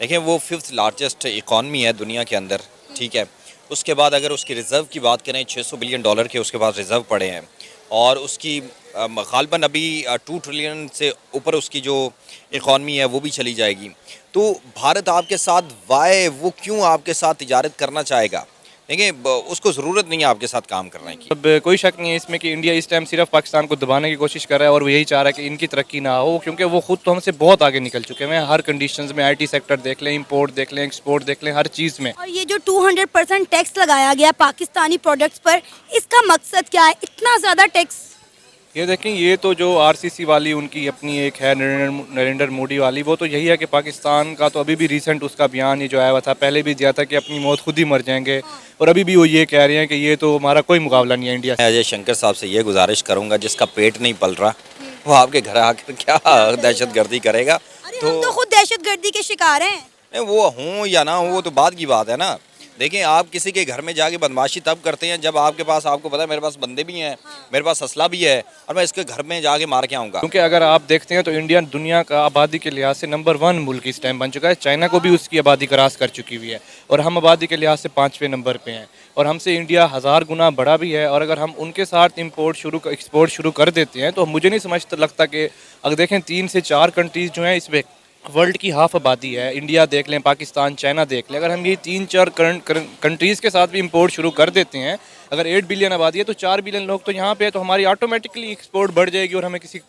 देखिए वो fifth largest economy है दुनिया के अंदर, ठीक है। उसके बाद अगर उसकी रिज़र्व की बात करें, $600 बिलियन के उसके पास रिज़र्व पड़े हैं। और उसकी ग़ालिबन अभी 2 ट्रिलियन से ऊपर उसकी जो इकॉनमी है वो भी चली जाएगी। तो भारत आपके साथ वो क्यों आपके साथ तिजारत करना चाहेगा? देखिए उसको ज़रूरत नहीं है आपके साथ काम करने की। अब कोई शक नहीं है इसमें कि इंडिया इस टाइम सिर्फ पाकिस्तान को दबाने की कोशिश कर रहा है और वो यही चाह रहा है कि इनकी तरक्की ना हो, क्योंकि वो खुद तो हमसे बहुत आगे निकल चुके हैं हर कंडीशंस में। आईटी सेक्टर देख लें, इंपोर्ट देख लें, एक्सपोर्ट देख लें, हर चीज़ में। और ये जो 200% टैक्स लगाया गया पाकिस्तानी प्रोडक्ट्स पर, इसका मकसद क्या है, इतना ज़्यादा टैक्स? ये देखें, ये तो जो आरसीसी वाली उनकी अपनी एक है नरेंद्र मोदी वाली, वो तो यही है कि पाकिस्तान का तो अभी भी रिसेंट उसका बयान ये जो आया हुआ था, पहले भी दिया था कि अपनी मौत खुद ही मर जाएंगे। और अभी भी वो ये कह रहे हैं कि ये तो हमारा कोई मुकाबला नहीं है इंडिया से। मैं अजय शंकर साहब से ये गुजारिश करूंगा, जिसका पेट नहीं पल रहा वो आपके घर आकर क्या दहशतगर्दी करेगा। अरे हम तो खुद दहशतगर्दी के शिकार हैं। नहीं, वो हूँ या ना हूँ वो तो बात की बात है ना। देखिए आप किसी के घर में जाके बदमाशी तब करते हैं जब आपके पास, आपको पता है मेरे पास बंदे भी हैं, मेरे पास असला भी है और मैं इसके घर में जाके मार के आऊँगा। क्योंकि अगर आप देखते हैं तो इंडिया दुनिया का आबादी के लिहाज से नंबर 1 मुल्क इस टाइम बन चुका है। चाइना को भी उसकी आबादी क्रॉस कर चुकी हुई है और हम आबादी के लिहाज से 5वें नंबर पे हैं। और हमसे इंडिया 1000 गुना बड़ा भी है। और अगर हम उनके साथ एक्सपोर्ट शुरू कर देते हैं तो मुझे नहीं लगता कि अगर देखें 3 से 4 कंट्रीज़ जो हैं इसमें वर्ल्ड की हाफ आबादी है। इंडिया देख लें, पाकिस्तान, चाइना देख लें, अगर हम ये 3-4 कंट्रीज़ के साथ भी इंपोर्ट शुरू कर देते हैं, अगर 8 बिलियन आबादी है तो 4 बिलियन लोग तो यहाँ पे है, तो हमारी ऑटोमेटिकली एक्सपोर्ट बढ़ जाएगी और हमें किसी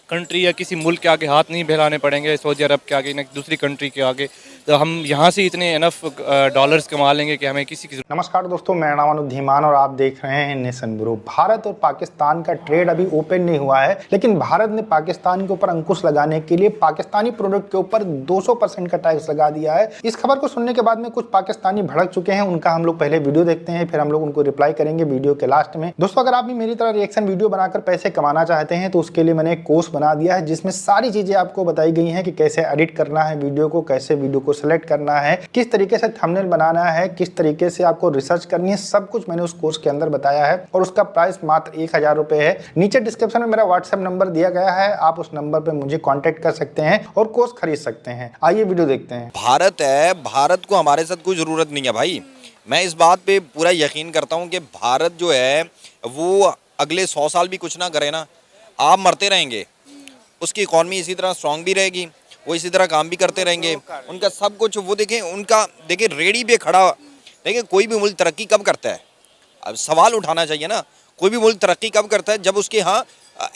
कंट्री या किसी मुल्क के आगे हाथ नहीं फैलाने पड़ेंगे, सऊदी अरब के आगे, ना दूसरी कंट्री के आगे। तो हम यहाँ से इतने इनफ डॉलर्स कमा लेंगे कि हमें किसी की। नमस्कार दोस्तों, मेरा नाम अनुप धीमान और आप देख रहे हैं नेशन ब्रो। भारत और पाकिस्तान का ट्रेड अभी ओपन नहीं हुआ है, लेकिन भारत ने पाकिस्तान के ऊपर अंकुश लगाने के लिए पाकिस्तानी प्रोडक्ट के ऊपर 200% का टैक्स लगा दिया है। इस खबर को सुनने के बाद में कुछ पाकिस्तानी भड़क चुके हैं। उनका हम लोग पहले वीडियो देखते हैं, फिर हम लोग उनको रिप्लाई करेंगे वीडियो के लास्ट में। दोस्तों, अगर आप भी मेरी तरह रिएक्शन वीडियो बनाकर पैसे कमाना चाहते हैं तो उसके लिए मैंने एक कोर्स बना दिया है जिसमें सारी चीजें आपको बताई गई हैं कि कैसे एडिट करना है वीडियो को, कैसे वीडियो को सिलेक्ट करना है, किस तरीके से थंबनेल बनाना है, किस तरीके से आपको रिसर्च करनी है, सब कुछ मैंने उस कोर्स के अंदर बताया है। और उसका प्राइस मात्र 1000 रुपए है। नीचे डिस्क्रिप्शन में मेरा व्हाट्सएप नंबर दिया गया है, आप उस नंबर पे मुझे कांटेक्ट कर सकते हैं और कोर्स खरीद सकते हैं। आइए वीडियो देखते हैं। भारत है, भारत को हमारे साथ कोई ज़रूरत नहीं है भाई। मैं इस बात पे पूरा यकीन करता हूँ कि भारत जो है वो अगले 100 साल भी कुछ ना करे ना, आप मरते रहेंगे, उसकी इकॉनमी इसी तरह स्ट्रांग भी रहेगी, वो इसी तरह काम भी करते रहेंगे, उनका सब कुछ वो देखें, उनका देखिए रेडी पे खड़ा। देखिए कोई भी मुल्क तरक्की कब करता है, अब सवाल उठाना चाहिए ना, कोई भी मुल्क तरक्की कब करता है? जब उसके यहाँ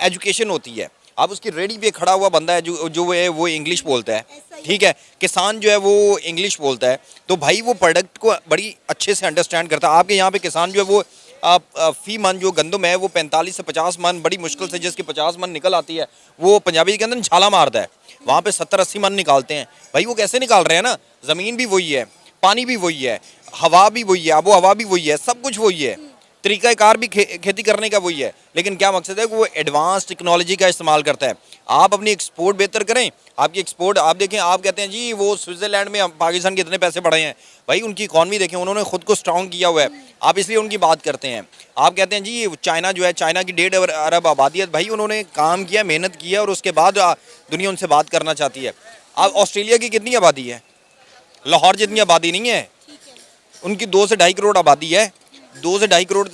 एजुकेशन होती है। अब उसकी रेडी पे खड़ा हुआ बंदा है जो है वो इंग्लिश बोलता है, ठीक है, किसान जो है वो इंग्लिश बोलता है, तो भाई वो प्रोडक्ट को बड़ी अच्छे से अंडरस्टैंड करता है। आपके यहाँ पे किसान जो है वो फी मन जो गंदम है वो 45 से 50 मन बड़ी मुश्किल से, जिसकी 50 मन निकल आती है, वो पंजाबी के अंदर झाला मारता है, वहाँ पे 70-80 मन निकालते हैं। भाई वो कैसे निकाल रहे हैं ना, ज़मीन भी वही है, पानी भी वही है, हवा भी वही है, आबो हवा भी वही है, सब कुछ वही है, तरीक़ाकार भी खेती करने का वही है। लेकिन क्या मकसद है कि वो एडवांस टेक्नोलॉजी का इस्तेमाल करता है। आप अपनी एक्सपोर्ट बेहतर करें, आपकी एक्सपोर्ट आप देखें, आप कहते हैं जी वो स्विट्ज़रलैंड में पाकिस्तान के इतने पैसे बढ़े हैं। भाई उनकी इकॉनमी देखें, उन्होंने खुद को स्ट्रॉन्ग किया हुआ है, आप इसलिए उनकी बात करते हैं। आप कहते हैं जी चाइना जो है, चाइना की 1.5 अरब आबादी है, भाई उन्होंने काम किया, मेहनत किया और उसके बाद दुनिया उनसे बात करना चाहती है। आप ऑस्ट्रेलिया की कितनी आबादी है? लाहौर जितनी आबादी नहीं है, उनकी 2 से 2.5 करोड़ आबादी है, 2 से 2.5 करोड़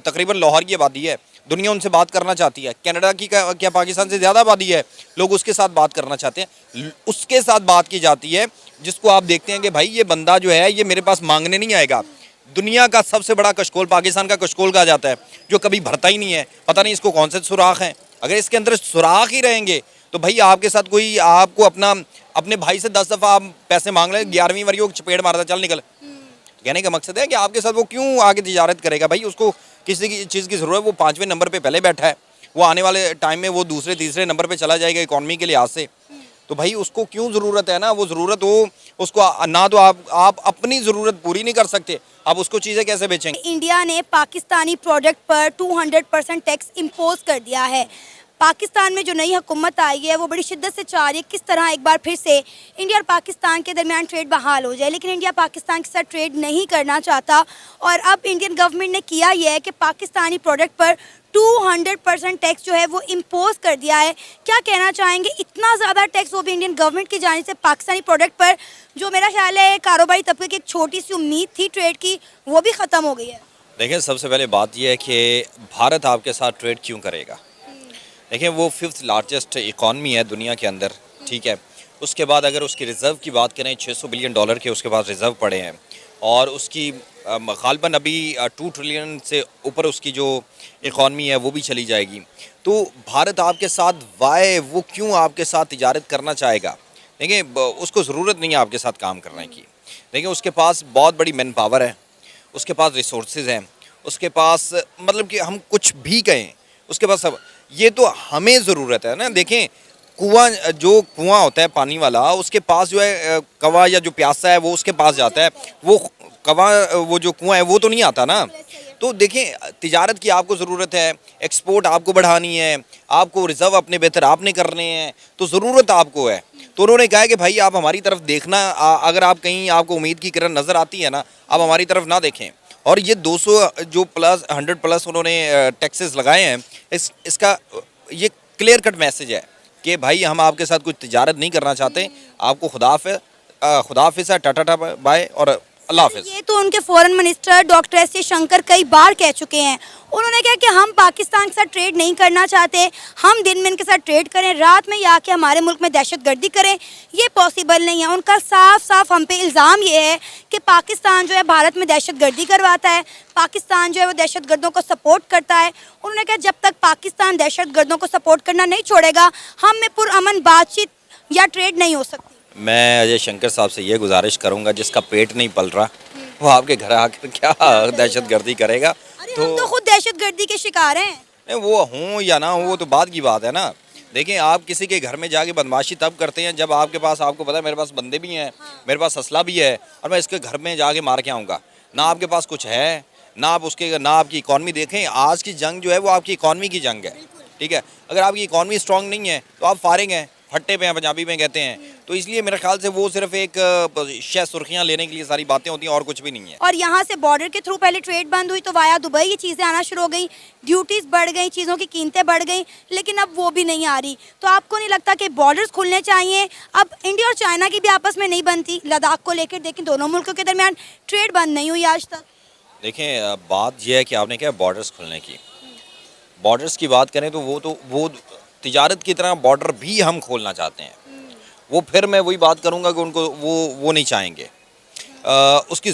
तकरीबन लाहौर की आबादी है। दुनिया उनसे बात करना चाहती है। कनाडा की क्या पाकिस्तान से ज़्यादा आबादी है? लोग उसके साथ बात करना चाहते हैं, उसके साथ बात की जाती है जिसको आप देखते हैं कि भाई ये बंदा जो है ये मेरे पास मांगने नहीं आएगा। दुनिया का सबसे बड़ा कशकोल पाकिस्तान का कशकोल कहा जाता है, जो कभी भरता ही नहीं है। पता नहीं इसको कौन से सुराख हैं। अगर इसके अंदर सुराख ही रहेंगे तो भाई आपके साथ कोई आपको अपने भाई से 10 दफ़ा आप पैसे मांग ले, 11वीं बार वो चपेट मारता चल निकल। कहने का मकसद है कि आपके साथ वो क्यों आगे तिजारत करेगा? भाई उसको किसी की चीज़ की ज़रूरत है, वो 5वें नंबर पे पहले बैठा है, वो आने वाले टाइम में वो दूसरे तीसरे नंबर पे चला जाएगा इकॉनमी के लिहाज से। तो भाई उसको क्यों ज़रूरत है ना, वो ज़रूरत हो उसको ना, तो आप अपनी ज़रूरत पूरी नहीं कर सकते, आप उसको चीज़ें कैसे बेचेंगे? इंडिया ने पाकिस्तानी प्रोडक्ट पर 200% टैक्स इम्पोज कर दिया है। पाकिस्तान में जो नई हुकूमत आई है वो बड़ी शिद्दत से चाह रही है किस तरह एक बार फिर से इंडिया और पाकिस्तान के दरमियान ट्रेड बहाल हो जाए, लेकिन इंडिया पाकिस्तान के साथ ट्रेड नहीं करना चाहता। और अब इंडियन गवर्नमेंट ने किया यह है कि पाकिस्तानी प्रोडक्ट पर 200% टैक्स जो है वो इम्पोज कर दिया है। क्या कहना चाहेंगे, इतना ज़्यादा टैक्स वो भी इंडियन गवर्नमेंट की जानिब से पाकिस्तानी प्रोडक्ट पर, जो मेरा ख्याल है कारोबारी तबके की एक छोटी सी उम्मीद थी ट्रेड की, वो भी ख़त्म हो गई है। देखिए, सबसे पहले बात यह है कि भारत आपके साथ ट्रेड क्यों करेगा। देखिए, वो 5th लार्जेस्ट इकॉनमी है दुनिया के अंदर, ठीक है। उसके बाद अगर उसकी रिज़र्व की बात करें, $600 बिलियन के उसके पास रिज़र्व पड़े हैं, और उसकी गालबन अभी 2 ट्रिलियन से ऊपर उसकी जो इकॉनमी है वो भी चली जाएगी। तो भारत आपके साथ वो क्यों आपके साथ तिजारत करना चाहेगा। देखिए, उसको ज़रूरत नहीं है आपके साथ काम करने की। देखिए, उसके पास बहुत बड़ी मैन पावर है, उसके पास रिसोर्सेज हैं, उसके पास मतलब कि हम कुछ भी कहें उसके पास सब। ये तो हमें ज़रूरत है ना। देखें, कुआं होता है पानी वाला, उसके पास जो है कवा या जो प्यासा है वो उसके पास जाता है, वो जो कुआं है वो तो नहीं आता ना। तो देखें, तिजारत की आपको ज़रूरत है, एक्सपोर्ट आपको बढ़ानी है, आपको रिज़र्व अपने बेहतर आपने करने हैं, तो ज़रूरत आपको है। तो उन्होंने कहा कि भाई आप हमारी तरफ देखना, अगर आप कहीं आपको उम्मीद की किरण नज़र आती है ना, आप हमारी तरफ ना देखें। और ये 200 जो प्लस 100 प्लस उन्होंने टैक्सेस लगाए हैं, इसका ये क्लियर कट मैसेज है कि भाई हम आपके साथ कुछ तिजारत नहीं करना चाहते। आपको खुदा हाफिज़ है, टाटा बाय और अल्लाह हाफिज़। ये तो उनके foreign minister doctor S Jaishankar कई बार कह चुके हैं। उन्होंने कहा कि हम पाकिस्तान के साथ ट्रेड नहीं करना चाहते, हम दिन में इनके साथ ट्रेड करें, रात में ये आके हमारे मुल्क में दहशतगर्दी करें, ये पॉसिबल नहीं है। उनका साफ साफ हम पे इल्ज़ाम ये है कि पाकिस्तान जो है भारत में दहशतगर्दी करवाता है, पाकिस्तान जो है वो दहशतगर्दों को सपोर्ट करता है। उन्होंने कहा जब तक पाकिस्तान दहशतगर्दों को सपोर्ट करना नहीं छोड़ेगा, हम में पुरअमन बातचीत या ट्रेड नहीं हो सकती। मैं अजय शंकर साहब से ये गुजारिश करूंगा, जिसका पेट नहीं पल रहा वो आपके घर आकर क्या दहशतगर्दी करेगा। तो हम तो खुद दहशतगर्दी के शिकार हैं। वो हूँ या ना हूँ वो तो बात की बात है ना। देखिए, आप किसी के घर में जाके बदमाशी तब करते हैं जब आपके पास, आपको पता है मेरे पास बंदे भी हैं, मेरे पास असला भी है, और मैं इसके घर में जाके मार के आऊँगा। ना आपके पास कुछ है, ना आपकी इकॉनमी। देखें, आज की जंग जो है वो आपकी इकॉनमी की जंग है, ठीक है। अगर आपकी इकॉनमी स्ट्रांग नहीं है तो आप फारिग हैं, फट्टे पे हैं, पंजाबी में कहते हैं। तो इसलिए मेरे ख्याल से वो सिर्फ एक सुर्खियां लेने के लिए सारी बातें होती हैं, और कुछ भी नहीं है। और यहाँ से बॉर्डर के थ्रू पहले ट्रेड बंद हुई तो वाया दुबई ये चीज़ें आना शुरू हो गई, ड्यूटीज़ बढ़ गई, चीज़ों की कीमतें बढ़ गई, लेकिन अब वो भी नहीं आ रही। तो आपको नहीं लगता कि बॉर्डर्स खुलने चाहिए? अब इंडिया और चाइना की भी आपस में नहीं बनती, लद्दाख को लेकर देखें, दोनों मुल्कों के दरमियान ट्रेड बंद नहीं हुई आज तक। देखें, बात यह है कि आपने क्या बॉर्डर्स खुलने की, बॉर्डर्स की बात करें तो वो तिजारत की तरह बॉर्डर भी हम खोलना चाहते हैं। वो फिर मैं वही बात करूंगा कि उनको वो नहीं चाहेंगे। उसकी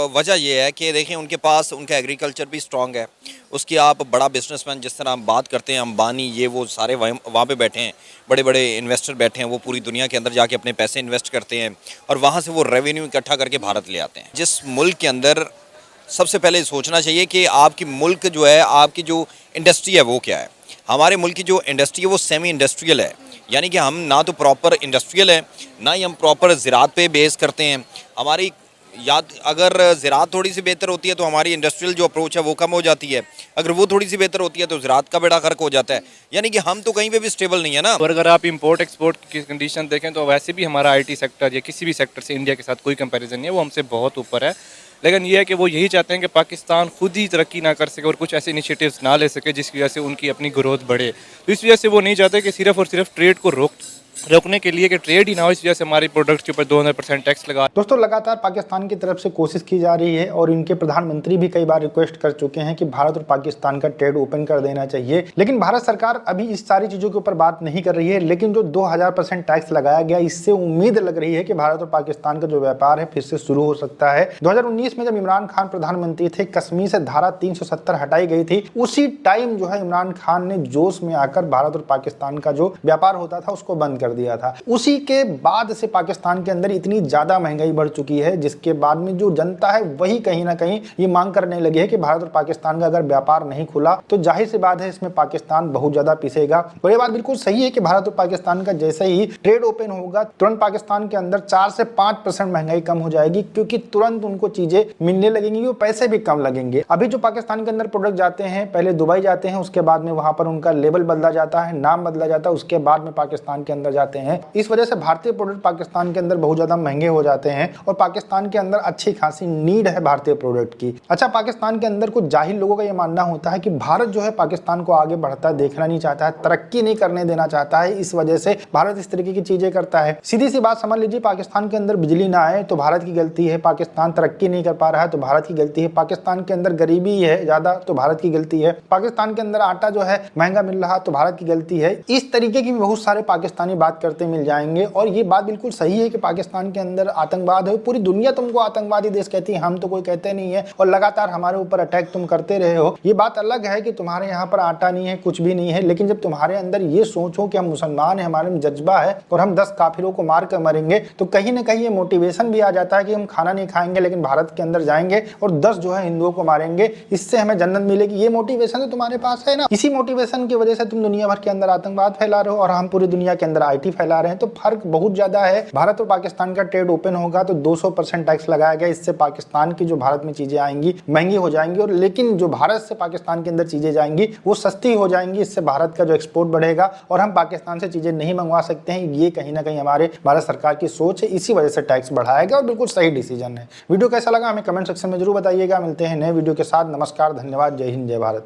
वजह यह है कि देखें, उनके पास उनका एग्रीकल्चर भी स्ट्रॉन्ग है, उसकी आप बड़ा बिजनेसमैन जिस तरह हम बात करते हैं, अंबानी, ये वो सारे वहाँ पे बैठे हैं, बड़े बड़े इन्वेस्टर बैठे हैं, वो पूरी दुनिया के अंदर जाके अपने पैसे इन्वेस्ट करते हैं और वहाँ से वो रेवेन्यू इकट्ठा करके भारत ले आते हैं। जिस मुल्क के अंदर सबसे पहले सोचना चाहिए कि आपकी मुल्क जो है, आपकी जो इंडस्ट्री है वो क्या है। हमारे मुल्क की जो इंडस्ट्री है वो सेमी इंडस्ट्रियल है, यानी कि हम ना तो प्रॉपर इंडस्ट्रियल है, ना ही हम प्रॉपर ज़राअत पे बेस करते हैं। हमारी अगर ज़राअत थोड़ी सी बेहतर होती है तो हमारी इंडस्ट्रियल जो अप्रोच है वो कम हो जाती है, अगर वो थोड़ी सी बेहतर होती है तो ज़राअत का बेड़ा गर्क हो जाता है। यानी कि हम तो कहीं पे भी स्टेबल नहीं है ना। और अगर आप इंपोर्ट एक्सपोर्ट की कंडीशन देखें तो वैसे भी हमारा आईटी सेक्टर या किसी भी सेक्टर से इंडिया के साथ कोई कंपैरिजन नहीं है, वो हमसे बहुत ऊपर है। लेकिन ये है कि वो यही चाहते हैं कि पाकिस्तान खुद ही तरक्की ना कर सके और कुछ ऐसे इनिशिएटिव्स ना ले सके जिसकी वजह से उनकी अपनी ग्रोथ बढ़े। तो इस वजह से वो नहीं चाहते कि सिर्फ और सिर्फ ट्रेड को रोकने के लिए कि ट्रेड ही ना हो, इस वजह से हमारी प्रोडक्ट्स के ऊपर 200% टैक्स लगा। दोस्तों, लगातार पाकिस्तान की तरफ से कोशिश की जा रही है और इनके प्रधानमंत्री भी कई बार रिक्वेस्ट कर चुके हैं कि भारत और पाकिस्तान का ट्रेड ओपन कर देना चाहिए, लेकिन भारत सरकार अभी इस सारी चीजों के ऊपर बात नहीं कर रही है। लेकिन जो 2000% टैक्स लगाया गया, इससे उम्मीद लग रही है कि भारत और पाकिस्तान का जो व्यापार है फिर से शुरू हो सकता है। 2019 में जब इमरान खान प्रधानमंत्री थे, कश्मीर से धारा 370 हटाई गई थी, उसी टाइम जो है इमरान खान ने जोश में आकर भारत और पाकिस्तान का जो व्यापार होता था उसको बंद कर दिया था। उसी के बाद से पाकिस्तान के अंदर इतनी ज्यादा महंगाई बढ़ चुकी है, जिसके बाद में जो जनता है वही कहीं ना कहीं ये मांग करने लगी है कि भारत और पाकिस्तान का अगर व्यापार नहीं खुला तो जाहिर सी बात है इसमें पाकिस्तान बहुत ज्यादा पिसेगा। और ये बात बिल्कुल सही है कि भारत और पाकिस्तान का जैसे ही ट्रेड ओपन होगा तुरंत पाकिस्तान के अंदर 4 से 5% महंगाई कम हो जाएगी, क्योंकि तुरंत उनको चीजें मिलने लगेंगी, वो पैसे भी कम लगेंगे। अभी जो पाकिस्तान के अंदर प्रोडक्ट जाते हैं, पहले दुबई जाते हैं, उसके बाद में वहां पर उनका लेवल बदला जाता है, नाम बदला जाता है, उसके बाद में पाकिस्तान के अंदर जाते हैं। इस वजह से भारतीय प्रोडक्ट पाकिस्तान के अंदर बहुत ज्यादा महंगे हो जाते हैं और पाकिस्तान के अंदर अच्छी खासी नीड है भारतीय प्रोडक्ट की। अच्छा, पाकिस्तान के अंदर कुछ जाहिल लोगों का यह मानना होता है कि भारत जो है पाकिस्तान को आगे बढ़ता देखना नहीं चाहता है, तरक्की नहीं करने देना चाहता है, इस वजह से भारत इस तरीके की चीजें करता है। सीधी सी बात समझ लीजिए, पाकिस्तान के अंदर बिजली ना आए तो भारत की गलती है, पाकिस्तान तरक्की नहीं कर पा रहा है तो भारत की गलती है, पाकिस्तान के अंदर गरीबी है ज्यादा तो भारत की गलती है, पाकिस्तान के अंदर आटा जो है महंगा मिल रहा तो भारत की गलती है। इस तरीके की भी बहुत सारे पाकिस्तानी बात करते मिल जाएंगे। और ये बात बिल्कुल सही है कि पाकिस्तान के अंदर आतंकवाद है, पूरी दुनिया तुमको आतंकवादी देश कहती है, हम तो कोई कहते नहीं है, और लगातार हमारे ऊपर अटैक तुम करते रहे हो। ये बात अलग है कि तुम्हारे यहाँ पर आटा नहीं है, कुछ भी नहीं है, लेकिन जब तुम्हारे अंदर ये सोच हो कि हम मुसलमान हैं, हमारे में जज्बा है और हम 10 काफिरों को मार कर मरेंगे, तो कहीं ना कहीं ये मोटिवेशन भी आ जाता है कि हम खाना नहीं खाएंगे लेकिन भारत के अंदर जाएंगे और 10 जो है हिंदुओं को मारेंगे, इससे हमें जन्नत मिलेगी। ये मोटिवेशन तो तुम्हारे पास है ना। इसी मोटिवेशन की वजह से तुम दुनिया भर के अंदर आतंकवाद फैला रहे हो और हम पूरी दुनिया के अंदर आईटी फैला रहे हैं। तो फर्क बहुत ज्यादा है। भारत और पाकिस्तान का ट्रेड ओपन होगा तो 200% टैक्स लगाया गया, इससे पाकिस्तान की जो भारत में चीजें आएंगी महंगी हो जाएंगी, और लेकिन जो भारत से पाकिस्तान के अंदर चीजें जाएंगी वो सस्ती हो जाएंगी। इससे भारत का जो एक्सपोर्ट बढ़ेगा और हम पाकिस्तान से चीजें नहीं मंगवा सकते हैं। ये कहीं ना कहीं हमारे भारत सरकार की सोच है, इसी वजह से टैक्स बढ़ाएगा और बिल्कुल सही डिसीजन है। वीडियो कैसा लगा हमें कमेंट सेक्शन में जरूर बताइएगा। मिलते हैं नए वीडियो के साथ। नमस्कार, धन्यवाद, जय हिंद, जय भारत।